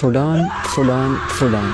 Sudan Sudan Sudan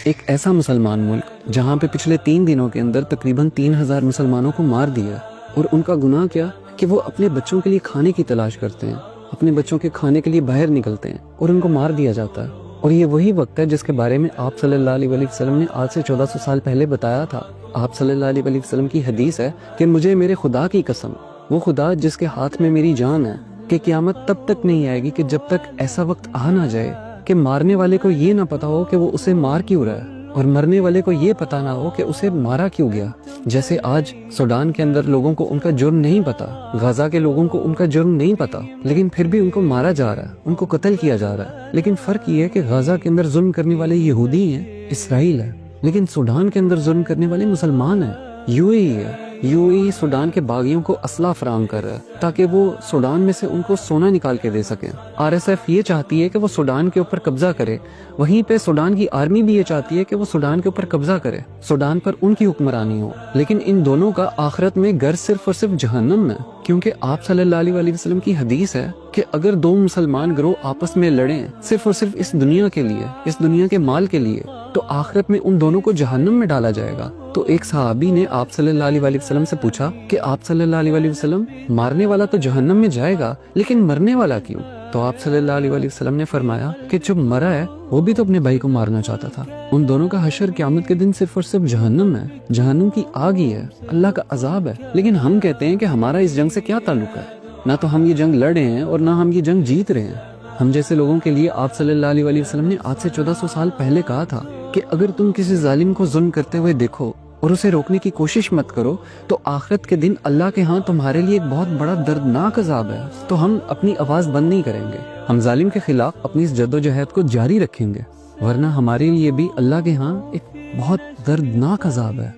ایک ایسا مسلمان ملک جہاں پہ پچھلے 3 دنوں کے اندر تقریباً 3000 مسلمانوں کو مار دیا، اور ان کا گناہ کیا کہ وہ اپنے بچوں کے لیے کھانے کی تلاش کرتے ہیں، اپنے بچوں کے کھانے کے لیے باہر نکلتے ہیں اور ان کو مار دیا جاتا ہے۔ اور یہ وہی وقت ہے جس کے بارے میں آپ صلی اللہ علیہ وآلہ وسلم نے آج سے 1400 سال پہلے بتایا تھا۔ آپ صلی اللہ علیہ وآلہ وسلم کی حدیث ہے کہ مجھے میرے خدا کی قسم، وہ خدا جس کے ہاتھ میں میری جان ہے، کہ قیامت تب تک نہیں آئے گی کہ جب تک ایسا وقت آ نہ جائے کہ مارنے والے کو یہ نہ پتا ہو کہ وہ اسے مار کیوں رہا ہے، اور مرنے والے کو یہ پتا نہ ہو کہ اسے مارا کیوں گیا۔ جیسے آج سوڈان کے اندر لوگوں کو ان کا جرم نہیں پتا، غزہ کے لوگوں کو ان کا جرم نہیں پتا، لیکن پھر بھی ان کو مارا جا رہا ہے، ان کو قتل کیا جا رہا ہے۔ لیکن فرق یہ ہے کہ غزہ کے اندر ظلم کرنے والے یہودی ہیں، اسرائیل ہے، لیکن سوڈان کے اندر ظلم کرنے والے مسلمان ہیں، یو اے ای ہے۔ یو اے ای سوڈان کے باغیوں کو اسلحہ فراہم کر رہا ہے تاکہ وہ سوڈان میں سے ان کو سونا نکال کے دے سکیں۔ آر ایس ایف یہ چاہتی ہے کہ وہ سوڈان کے اوپر قبضہ کرے، وہیں پہ سوڈان کی آرمی بھی یہ چاہتی ہے کہ وہ سوڈان کے اوپر قبضہ کرے، سوڈان پر ان کی حکمرانی ہو۔ لیکن ان دونوں کا آخرت میں گھر صرف اور صرف جہنم ہے، کیونکہ آپ صلی اللہ علیہ وآلہ وسلم کی حدیث ہے کہ اگر 2 مسلمان گروہ آپس میں لڑیں صرف اور صرف اس دنیا کے لیے، اس دنیا کے مال کے لیے، تو آخرت میں ان دونوں کو جہنم میں ڈالا جائے گا۔ تو ایک صحابی نے آپ صلی اللہ علیہ وآلہ وسلم سے پوچھا کہ آپ صلی اللہ علیہ وآلہ وسلم، مارنے والا تو جہنم میں جائے گا لیکن مرنے والا کیوں؟ تو آپ صلی اللہ علیہ وآلہ وسلم نے فرمایا کہ جو مرا ہے وہ بھی تو اپنے بھائی کو مارنا چاہتا تھا۔ ان دونوں کا حشر قیامت کے دن صرف اور صرف جہنم ہے، جہنم کی آگ ہی ہے، اللہ کا عذاب ہے۔ لیکن ہم کہتے ہیں کہ ہمارا اس جنگ سے کیا تعلق ہے؟ نہ تو ہم یہ جنگ لڑ رہے ہیں اور نہ ہم یہ جنگ جیت رہے ہیں۔ ہم جیسے لوگوں کے لیے آپ صلی اللہ علیہ وآلہ وسلم نے آج سے 1400 سال پہلے کہا تھا کہ اگر تم کسی ظالم کو ظلم کرتے ہوئے دیکھو اور اسے روکنے کی کوشش مت کرو تو آخرت کے دن اللہ کے ہاں تمہارے لیے ایک بہت بڑا دردناک عذاب ہے۔ تو ہم اپنی آواز بند نہیں کریں گے، ہم ظالم کے خلاف اپنی اس جدوجہد کو جاری رکھیں گے، ورنہ ہمارے لیے بھی اللہ کے ہاں ایک بہت دردناک عذاب ہے۔